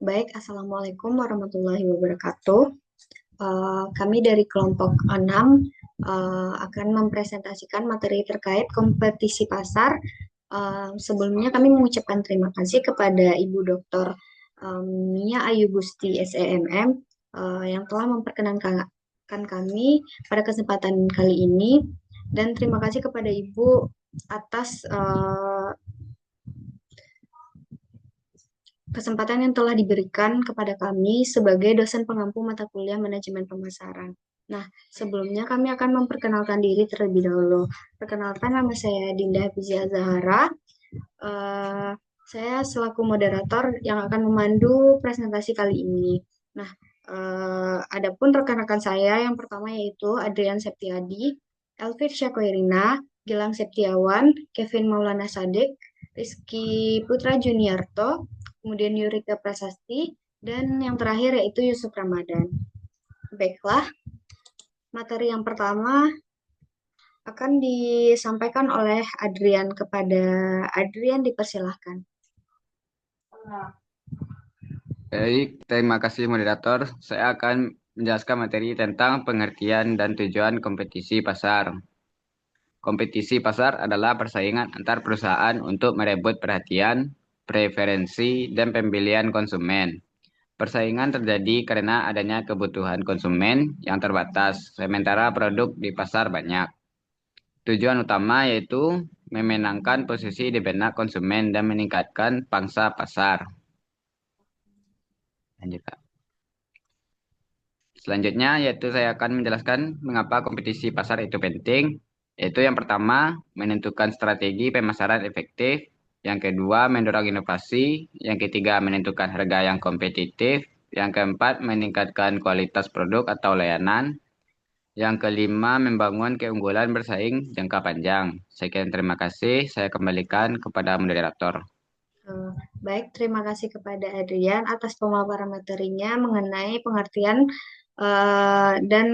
Baik, Assalamualaikum warahmatullahi wabarakatuh. Kami dari kelompok 6 akan mempresentasikan materi terkait kompetisi pasar. Sebelumnya kami mengucapkan terima kasih kepada Ibu Dr. Mia Ayu Gusti SEMM yang telah memperkenankan kami pada kesempatan kali ini, dan terima kasih kepada Ibu atas kesempatan yang telah diberikan kepada kami sebagai dosen pengampu mata kuliah manajemen pemasaran. Nah, sebelumnya kami akan memperkenalkan diri terlebih dahulu. Perkenalkan, nama saya Dinda Hafizia Zahara. Eh, saya selaku moderator yang akan memandu presentasi kali ini. Nah, adapun rekan-rekan saya yang pertama yaitu Adrian Septiadi, Elvir Syakoirina, Gilang Septiawan, Kevin Maulana Sadek, Rizky Putra Juniarto, kemudian Yurika Prasasti, dan yang terakhir yaitu Yusuf Ramadan. Baiklah, materi yang pertama akan disampaikan oleh Adrian. Kepada Adrian dipersilahkan. Baik, terima kasih moderator. Saya akan menjelaskan materi tentang pengertian dan tujuan kompetisi pasar. Kompetisi pasar adalah persaingan antar perusahaan untuk merebut perhatian, preferensi, dan pembelian konsumen. Persaingan terjadi karena adanya kebutuhan konsumen yang terbatas, sementara produk di pasar banyak. Tujuan utama yaitu memenangkan posisi di benak konsumen dan meningkatkan pangsa pasar. Lanjut, Kak. Selanjutnya yaitu saya akan menjelaskan mengapa kompetisi pasar itu penting. Yaitu yang pertama, menentukan strategi pemasaran efektif. Yang kedua, mendorong inovasi. Yang ketiga, menentukan harga yang kompetitif. Yang keempat, meningkatkan kualitas produk atau layanan. Yang kelima, membangun keunggulan bersaing jangka panjang. Sekian, terima kasih. Saya kembalikan kepada moderator. Eh, Baik, terima kasih kepada Adrian atas pemaparan materinya mengenai pengertian dan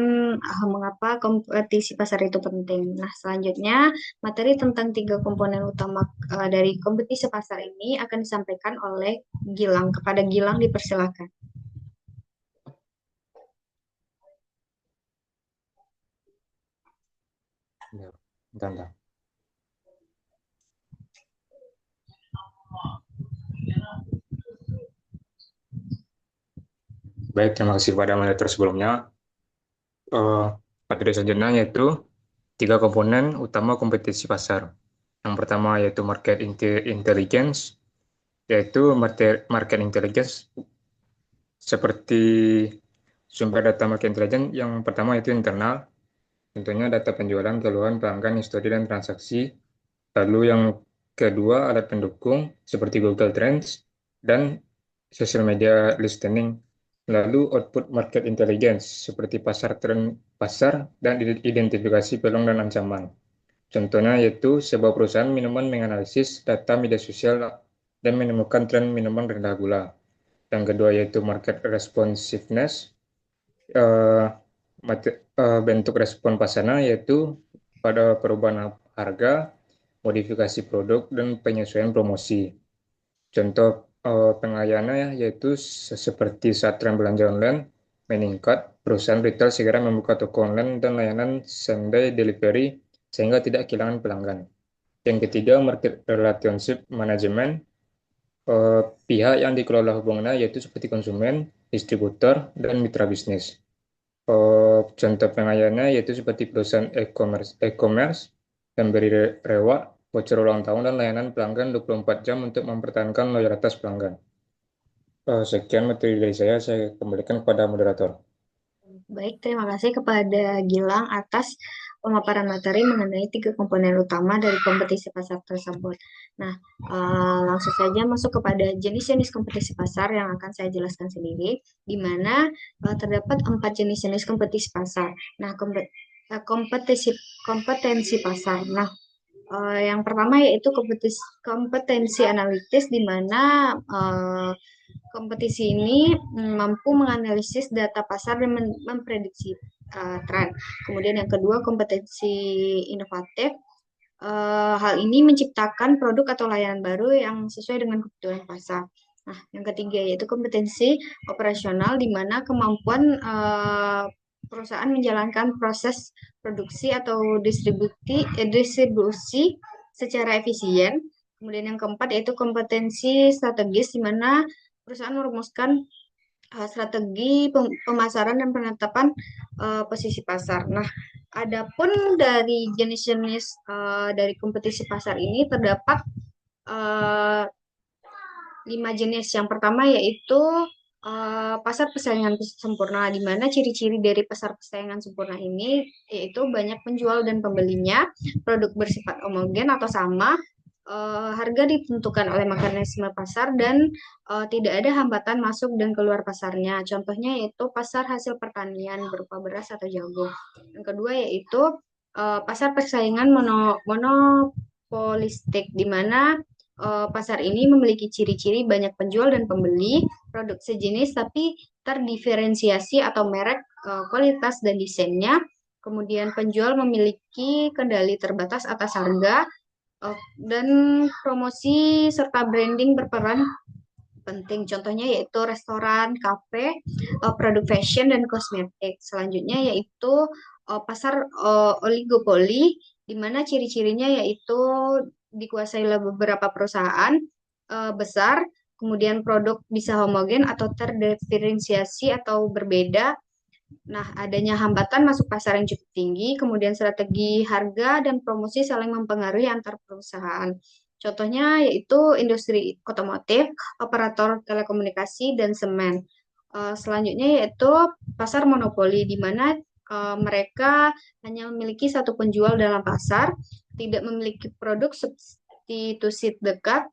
mengapa kompetisi pasar itu penting. Nah, selanjutnya materi tentang tiga komponen utama dari kompetisi pasar ini akan disampaikan oleh Gilang. Kepada Gilang dipersilakan. Ya, bentar, bentar. Baik, terima kasih kepada moderator sebelumnya. Eh, Materi selanjutnya yaitu tiga komponen utama kompetisi pasar. Yang pertama yaitu intelligence, yaitu market intelligence seperti sumber data market intelligence. Yang pertama itu internal, tentunya data penjualan, keluhan, pelanggan, histori, dan transaksi. Lalu yang kedua alat pendukung seperti Google Trends dan social media listening. Lalu output market intelligence seperti pasar tren pasar dan identifikasi peluang dan ancaman. Contohnya yaitu sebuah perusahaan minuman menganalisis data media sosial dan menemukan tren minuman rendah gula. Yang kedua yaitu market responsiveness, eh, bentuk respon pasarnya yaitu pada perubahan harga, modifikasi produk, dan penyesuaian promosi. Contoh pengayana yaitu seperti saat tren belanja online meningkat, perusahaan retail segera membuka toko online dan layanan same day delivery sehingga tidak kehilangan pelanggan. Yang ketiga, market relationship management, pihak yang dikelola hubungannya yaitu seperti konsumen, distributor, dan mitra bisnis. Contoh pengayannya yaitu seperti perusahaan e-commerce dan beri reward, voucher ulang tahun, dan layanan pelanggan 24 jam untuk mempertahankan loyalitas pelanggan. Sekian materi dari saya kembalikan kepada moderator. Baik, terima kasih kepada Gilang atas pemaparan materi mengenai tiga komponen utama dari kompetisi pasar tersebut. Nah, langsung saja masuk kepada jenis-jenis kompetisi pasar yang akan saya jelaskan sendiri, di mana terdapat 4 jenis kompetisi pasar. Nah, kompetensi pasar. Nah, yang pertama yaitu kompetensi analitis, di mana kompetisi ini mampu menganalisis data pasar dan memprediksi tren. Kemudian yang kedua, kompetensi inovatif. Hal ini menciptakan produk atau layanan baru yang sesuai dengan kebutuhan pasar. Nah, yang ketiga yaitu kompetensi operasional, di mana kemampuan perusahaan menjalankan proses produksi atau distribusi secara efisien. Kemudian yang keempat yaitu kompetensi strategis, di mana perusahaan merumuskan strategi pemasaran dan penetapan posisi pasar. Nah, adapun dari jenis-jenis dari kompetisi pasar ini terdapat eh, 5 jenis. Yang pertama yaitu pasar persaingan sempurna, di mana ciri-ciri dari pasar persaingan sempurna ini yaitu banyak penjual dan pembelinya, produk bersifat homogen atau sama, harga ditentukan oleh mekanisme pasar, dan tidak ada hambatan masuk dan keluar pasarnya. Contohnya yaitu pasar hasil pertanian berupa beras atau jagung. Yang kedua yaitu pasar persaingan monopolistik, di mana pasar ini memiliki ciri-ciri banyak penjual dan pembeli, produk sejenis tapi terdiferensiasi atau merek, kualitas dan desainnya. Kemudian penjual memiliki kendali terbatas atas harga, dan promosi serta branding berperan penting. Contohnya yaitu restoran, kafe, produk fashion dan kosmetik. Selanjutnya yaitu pasar oligopoli, di mana ciri-cirinya yaitu dikuasai oleh beberapa perusahaan besar, kemudian produk bisa homogen atau terdiferensiasi atau berbeda. Nah, adanya hambatan masuk pasar yang cukup tinggi, kemudian strategi harga dan promosi saling mempengaruhi antar perusahaan. Contohnya yaitu industri otomotif, operator telekomunikasi, dan semen. Selanjutnya yaitu pasar monopoli, di mana mereka hanya memiliki satu penjual dalam pasar, tidak memiliki produk substitusi dekat,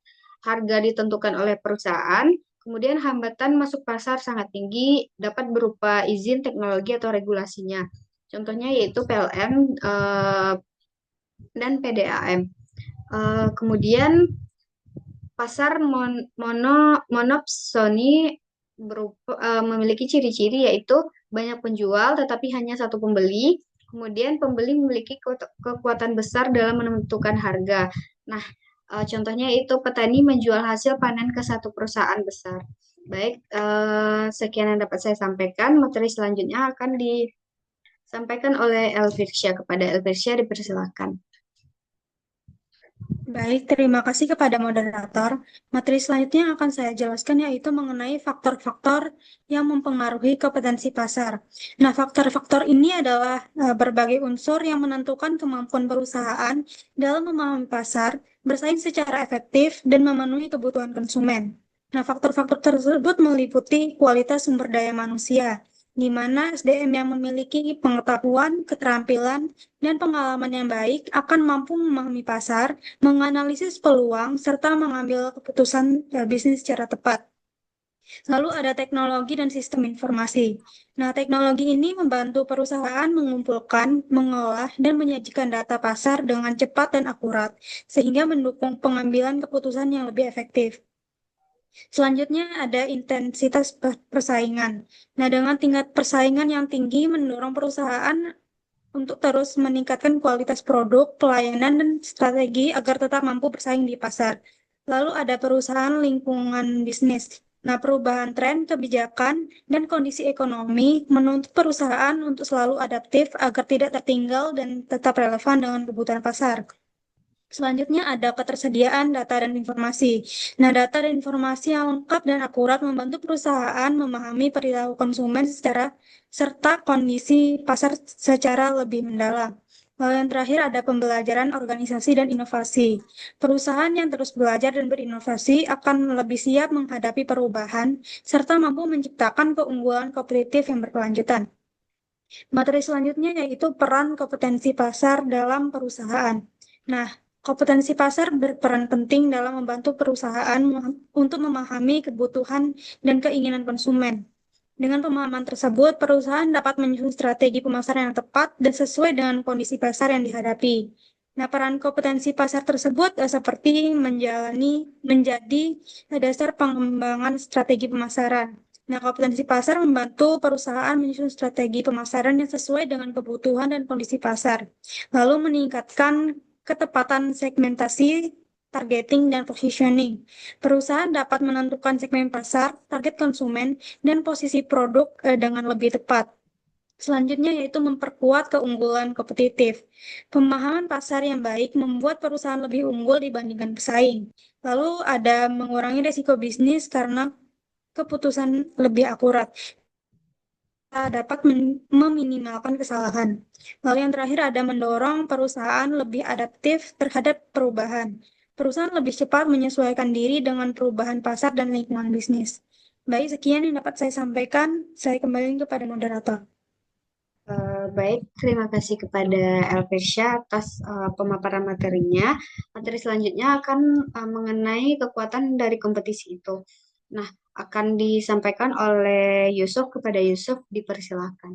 harga ditentukan oleh perusahaan. Kemudian hambatan masuk pasar sangat tinggi, dapat berupa izin teknologi atau regulasinya. Contohnya yaitu PLN dan PDAM. Kemudian pasar monopsoni memiliki ciri-ciri yaitu banyak penjual tetapi hanya satu pembeli. Kemudian pembeli memiliki kekuatan besar dalam menentukan harga. Nah, contohnya itu petani menjual hasil panen ke satu perusahaan besar. Baik, sekian yang dapat saya sampaikan. Materi selanjutnya akan disampaikan oleh Elvirsya. Kepada Elvirsya dipersilakan. Baik, terima kasih kepada moderator. Materi selanjutnya yang akan saya jelaskan yaitu mengenai faktor-faktor yang mempengaruhi kompetensi pasar. Nah, faktor-faktor ini adalah berbagai unsur yang menentukan kemampuan perusahaan dalam memahami pasar, bersaing secara efektif, dan memenuhi kebutuhan konsumen. Nah, faktor-faktor tersebut meliputi kualitas sumber daya manusia, di mana SDM yang memiliki pengetahuan, keterampilan, dan pengalaman yang baik akan mampu memahami pasar, menganalisis peluang, serta mengambil keputusan bisnis secara tepat. Lalu ada teknologi dan sistem informasi. Nah, teknologi ini membantu perusahaan mengumpulkan, mengolah, dan menyajikan data pasar dengan cepat dan akurat, sehingga mendukung pengambilan keputusan yang lebih efektif. Selanjutnya ada intensitas persaingan. Nah, dengan tingkat persaingan yang tinggi mendorong perusahaan untuk terus meningkatkan kualitas produk, pelayanan, dan strategi agar tetap mampu bersaing di pasar. Lalu ada perusahaan lingkungan bisnis. Nah, perubahan tren, kebijakan, dan kondisi ekonomi menuntut perusahaan untuk selalu adaptif agar tidak tertinggal dan tetap relevan dengan kebutuhan pasar. Selanjutnya ada ketersediaan data dan informasi. Nah, data dan informasi yang lengkap dan akurat membantu perusahaan memahami perilaku konsumen serta kondisi pasar secara lebih mendalam. Lalu yang terakhir ada pembelajaran organisasi dan inovasi. Perusahaan yang terus belajar dan berinovasi akan lebih siap menghadapi perubahan serta mampu menciptakan keunggulan kompetitif yang berkelanjutan. Materi selanjutnya yaitu peran kompetensi pasar dalam perusahaan. Nah, kompetensi pasar berperan penting dalam membantu perusahaan untuk memahami kebutuhan dan keinginan konsumen. Dengan pemahaman tersebut, perusahaan dapat menyusun strategi pemasaran yang tepat dan sesuai dengan kondisi pasar yang dihadapi. Nah, peran kompetensi pasar tersebut seperti menjadi dasar pengembangan strategi pemasaran. Nah, kompetensi pasar membantu perusahaan menyusun strategi pemasaran yang sesuai dengan kebutuhan dan kondisi pasar, lalu meningkatkan ketepatan segmentasi targeting, dan positioning. Perusahaan dapat menentukan segmen pasar, target konsumen, dan posisi produk dengan lebih tepat. Selanjutnya yaitu memperkuat keunggulan kompetitif. Pemahaman pasar yang baik membuat perusahaan lebih unggul dibandingkan pesaing. Lalu ada mengurangi risiko bisnis karena keputusan lebih akurat. Dapat meminimalkan kesalahan. Lalu yang terakhir ada mendorong perusahaan lebih adaptif terhadap perubahan. Perusahaan lebih cepat menyesuaikan diri dengan perubahan pasar dan lingkungan bisnis. Baik, sekian yang dapat saya sampaikan. Saya kembali kepada moderator. Baik, terima kasih kepada Elvesya atas pemaparan materinya. Materi selanjutnya akan mengenai kekuatan dari kompetisi itu. Nah, akan disampaikan oleh Yusuf. Kepada Yusuf, dipersilahkan.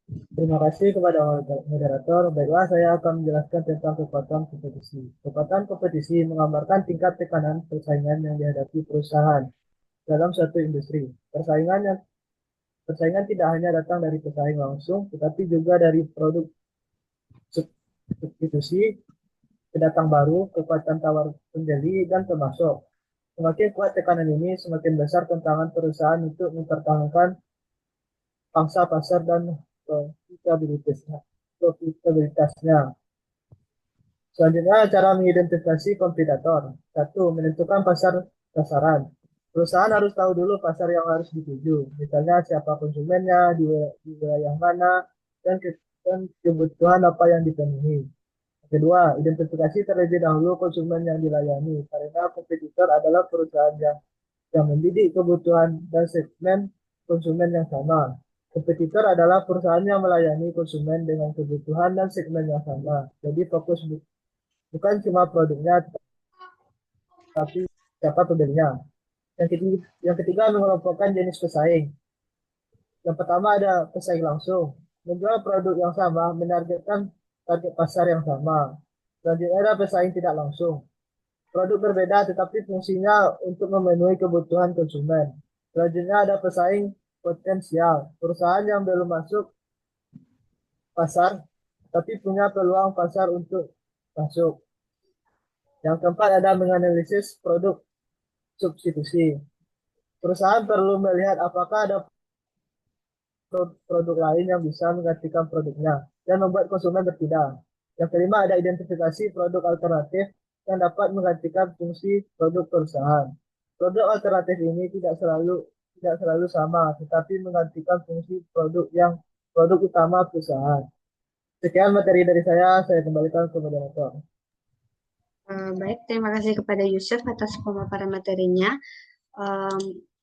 Terima kasih kepada moderator. Baiklah, saya akan menjelaskan tentang kekuatan kompetisi. Kekuatan kompetisi menggambarkan tingkat tekanan persaingan yang dihadapi perusahaan dalam suatu industri. Persaingan tidak hanya datang dari pesaing langsung, tetapi juga dari produk substitusi, pendatang baru, kekuatan tawar pembeli, dan pemasok. Semakin kuat tekanan ini, semakin besar tantangan perusahaan untuk mempertahankan pangsa pasar dan profitabilitasnya. Selanjutnya, cara mengidentifikasi kompetitor. 1. Menentukan pasar sasaran. Perusahaan harus tahu dulu pasar yang harus dituju, misalnya siapa konsumennya, di wilayah mana, dan kebutuhan apa yang dipenuhi. Kedua, identifikasi terlebih dahulu konsumen yang dilayani, karena kompetitor adalah perusahaan yang membidik kebutuhan dan segmen konsumen yang sama. Kompetitor adalah perusahaan yang melayani konsumen dengan kebutuhan dan segmen yang sama. Jadi fokus bukan cuma produknya, tapi siapa pembelinya. Yang ketiga mengelompokkan jenis pesaing. Yang pertama ada pesaing langsung, menjual produk yang sama, menargetkan target pasar yang sama. Selanjutnya ada pesaing tidak langsung, produk berbeda tetapi fungsinya untuk memenuhi kebutuhan konsumen. Selanjutnya ada pesaing potensial, perusahaan yang belum masuk pasar tapi punya peluang pasar untuk masuk. Yang keempat ada menganalisis produk substitusi. Perusahaan perlu melihat apakah ada produk lain yang bisa menggantikan produknya dan membuat konsumen berpindah. Yang kelima ada identifikasi produk alternatif yang dapat menggantikan fungsi produk perusahaan. Produk alternatif ini tidak selalu sama, tetapi menggantikan fungsi produk utama perusahaan. Sekian materi dari saya kembalikan ke moderator. Baik, terima kasih kepada Yusuf atas pemaparan materinya.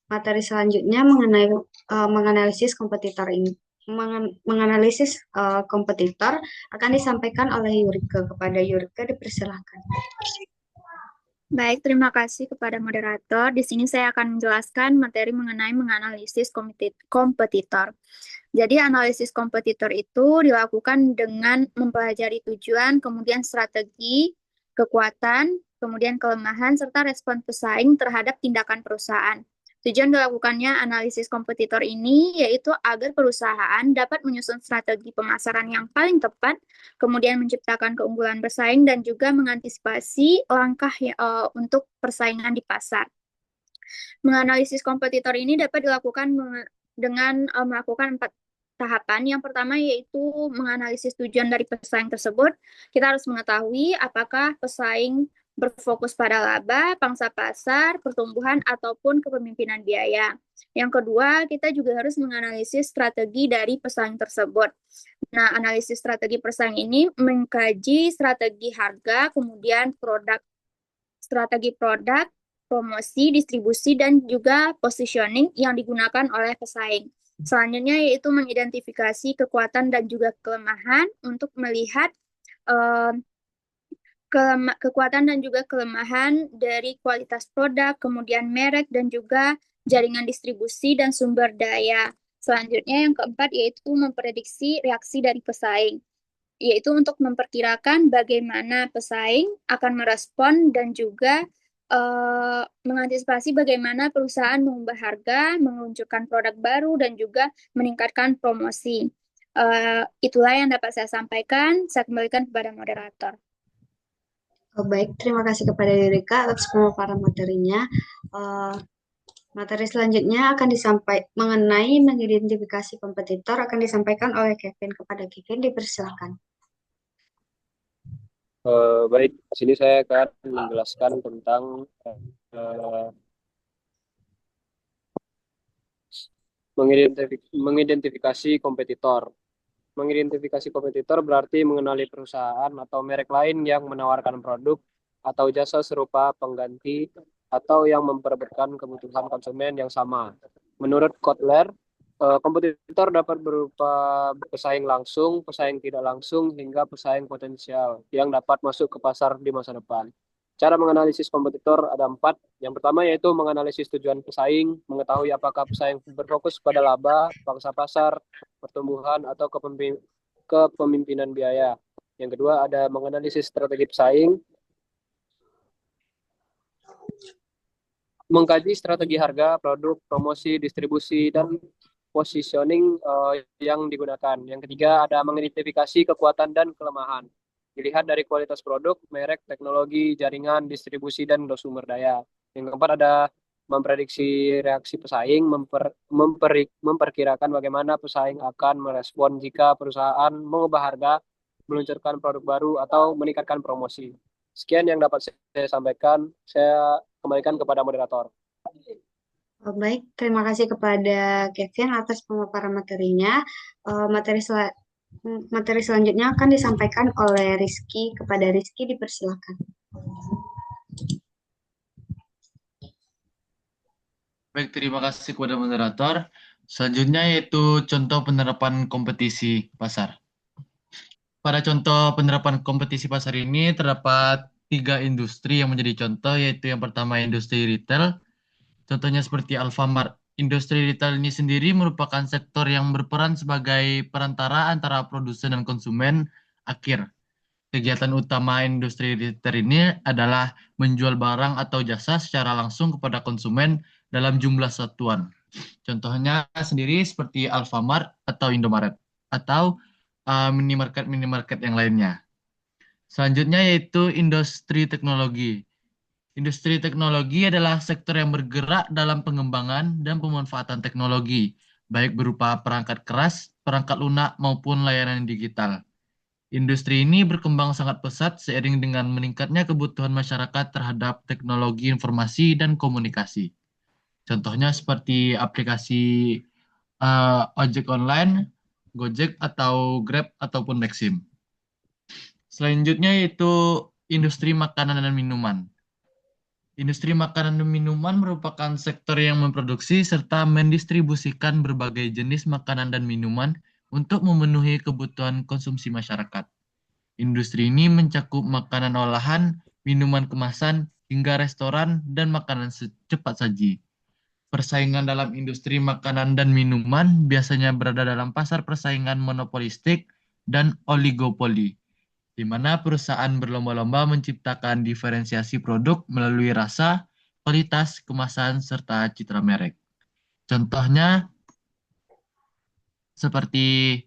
Materi selanjutnya mengenai menganalisis kompetitor ini. Menganalisis kompetitor akan disampaikan oleh Yurika. Kepada Yurika, dipersilahkan. Baik, terima kasih kepada moderator. Di sini saya akan menjelaskan materi mengenai menganalisis kompetitor. Jadi, analisis kompetitor itu dilakukan dengan mempelajari tujuan, kemudian strategi, kekuatan, kemudian kelemahan, serta respon pesaing terhadap tindakan perusahaan. Tujuan dilakukannya analisis kompetitor ini yaitu agar perusahaan dapat menyusun strategi pemasaran yang paling tepat, kemudian menciptakan keunggulan bersaing dan juga mengantisipasi langkah untuk persaingan di pasar. Menganalisis kompetitor ini dapat dilakukan dengan melakukan 4 tahapan. Yang pertama yaitu menganalisis tujuan dari pesaing tersebut. Kita harus mengetahui apakah pesaing berfokus pada laba, pangsa pasar, pertumbuhan, ataupun kepemimpinan biaya. Yang kedua, kita juga harus menganalisis strategi dari pesaing tersebut. Nah, analisis strategi pesaing ini mengkaji strategi harga, kemudian strategi produk, promosi, distribusi, dan juga positioning yang digunakan oleh pesaing. Selanjutnya yaitu mengidentifikasi kekuatan dan juga kelemahan untuk melihat kekuatan dan juga kelemahan dari kualitas produk, kemudian merek, dan juga jaringan distribusi dan sumber daya. Selanjutnya yang keempat yaitu memprediksi reaksi dari pesaing, yaitu untuk memperkirakan bagaimana pesaing akan merespon dan juga mengantisipasi bagaimana perusahaan mengubah harga, meluncurkan produk baru, dan juga meningkatkan promosi. Itulah yang dapat saya sampaikan. Saya kembalikan kepada moderator. Baik, terima kasih kepada Dirika atas pemaparan materinya. Eh, Materi selanjutnya akan mengenai mengidentifikasi kompetitor akan disampaikan oleh Kevin. Kepada Kevin, dipersilakan. Baik, di sini saya akan menjelaskan tentang eh, mengidentifikasi kompetitor. Mengidentifikasi kompetitor berarti mengenali perusahaan atau merek lain yang menawarkan produk atau jasa serupa pengganti atau yang memperebutkan kebutuhan konsumen yang sama. Menurut Kotler, kompetitor dapat berupa pesaing langsung, pesaing tidak langsung, hingga pesaing potensial yang dapat masuk ke pasar di masa depan. Cara menganalisis kompetitor ada 4. Yang pertama yaitu menganalisis tujuan pesaing, mengetahui apakah pesaing berfokus pada laba, pangsa pasar, pertumbuhan, atau kepemimpinan biaya. Yang kedua ada menganalisis strategi pesaing, mengkaji strategi harga, produk, promosi, distribusi, dan positioning yang digunakan. Yang ketiga ada mengidentifikasi kekuatan dan kelemahan. Dilihat dari kualitas produk, merek, teknologi, jaringan, distribusi, dan sumber daya. Yang keempat ada memprediksi reaksi pesaing, memperkirakan bagaimana pesaing akan merespon jika perusahaan mengubah harga, meluncurkan produk baru, atau meningkatkan promosi. Sekian yang dapat saya sampaikan. Saya kembalikan kepada moderator. Baik, terima kasih kepada Kevin atas pemaparan materinya. Materi selanjutnya akan disampaikan oleh Rizky. Kepada Rizky, dipersilakan. Baik, terima kasih kepada moderator. Selanjutnya yaitu contoh penerapan kompetisi pasar. Pada contoh penerapan kompetisi pasar ini terdapat 3 industri yang menjadi contoh, yaitu yang pertama industri retail. Contohnya seperti Alfamart. Industri retail ini sendiri merupakan sektor yang berperan sebagai perantara antara produsen dan konsumen akhir. Kegiatan utama industri retail ini adalah menjual barang atau jasa secara langsung kepada konsumen dalam jumlah satuan. Contohnya sendiri seperti Alfamart atau Indomaret atau minimarket yang lainnya. Selanjutnya yaitu industri teknologi. Industri teknologi adalah sektor yang bergerak dalam pengembangan dan pemanfaatan teknologi, baik berupa perangkat keras, perangkat lunak, maupun layanan digital. Industri ini berkembang sangat pesat seiring dengan meningkatnya kebutuhan masyarakat terhadap teknologi informasi dan komunikasi. Contohnya seperti aplikasi ojek online, Gojek atau Grab ataupun Maxim. Selanjutnya yaitu industri makanan dan minuman. Industri makanan dan minuman merupakan sektor yang memproduksi serta mendistribusikan berbagai jenis makanan dan minuman untuk memenuhi kebutuhan konsumsi masyarakat. Industri ini mencakup makanan olahan, minuman kemasan, hingga restoran dan makanan cepat saji. Persaingan dalam industri makanan dan minuman biasanya berada dalam pasar persaingan monopolistik dan oligopoli, di mana perusahaan berlomba-lomba menciptakan diferensiasi produk melalui rasa, kualitas, kemasan, serta citra merek. Contohnya seperti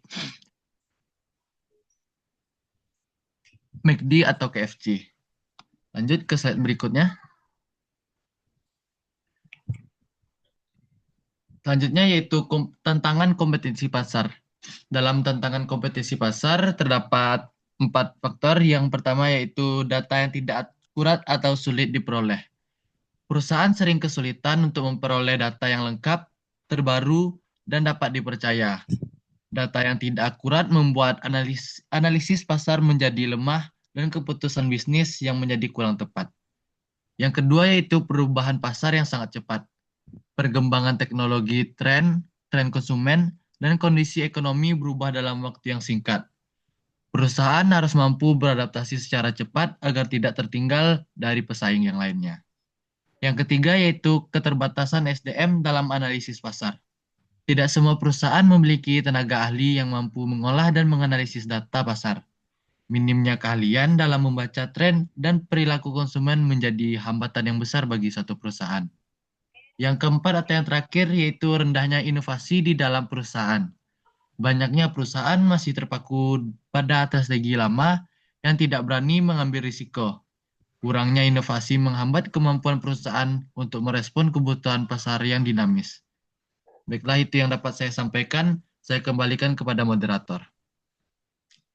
McD atau KFC. Lanjut ke slide berikutnya. Selanjutnya yaitu tantangan kompetisi pasar. Dalam tantangan kompetisi pasar terdapat 4 faktor. Yang pertama yaitu data yang tidak akurat atau sulit diperoleh. Perusahaan sering kesulitan untuk memperoleh data yang lengkap, terbaru, dan dapat dipercaya. Data yang tidak akurat membuat analisis pasar menjadi lemah dan keputusan bisnis yang menjadi kurang tepat. Yang kedua yaitu perubahan pasar yang sangat cepat. Perkembangan teknologi, tren konsumen, dan kondisi ekonomi berubah dalam waktu yang singkat. Perusahaan harus mampu beradaptasi secara cepat agar tidak tertinggal dari pesaing yang lainnya. Yang ketiga yaitu keterbatasan SDM dalam analisis pasar. Tidak semua perusahaan memiliki tenaga ahli yang mampu mengolah dan menganalisis data pasar. Minimnya keahlian dalam membaca tren dan perilaku konsumen menjadi hambatan yang besar bagi satu perusahaan. Yang keempat atau yang terakhir yaitu rendahnya inovasi di dalam perusahaan. Banyaknya perusahaan masih terpaku pada strategi lama yang tidak berani mengambil risiko. Kurangnya inovasi menghambat kemampuan perusahaan untuk merespon kebutuhan pasar yang dinamis. Baiklah, itu yang dapat saya sampaikan. Saya kembalikan kepada moderator.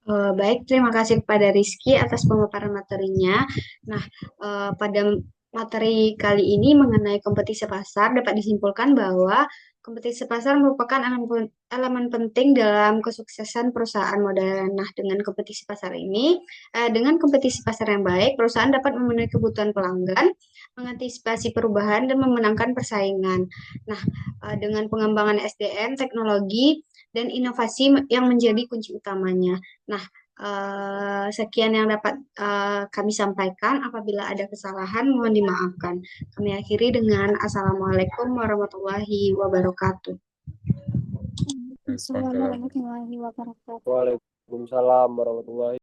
Baik, terima kasih kepada Rizky atas pemaparan materinya. Nah, pada materi kali ini mengenai kompetisi pasar dapat disimpulkan bahwa kompetisi pasar merupakan elemen penting dalam kesuksesan perusahaan modern. Nah, dengan kompetisi pasar yang baik, perusahaan dapat memenuhi kebutuhan pelanggan, mengantisipasi perubahan, dan memenangkan persaingan. Nah, dengan pengembangan SDM, teknologi, dan inovasi yang menjadi kunci utamanya. Nah, sekian yang dapat kami sampaikan. Apabila ada kesalahan, mohon dimaafkan. Kami akhiri dengan Assalamualaikum warahmatullahi wabarakatuh. Assalamualaikum warahmatullahi wabarakatuh. Waalaikumsalam warahmatullahi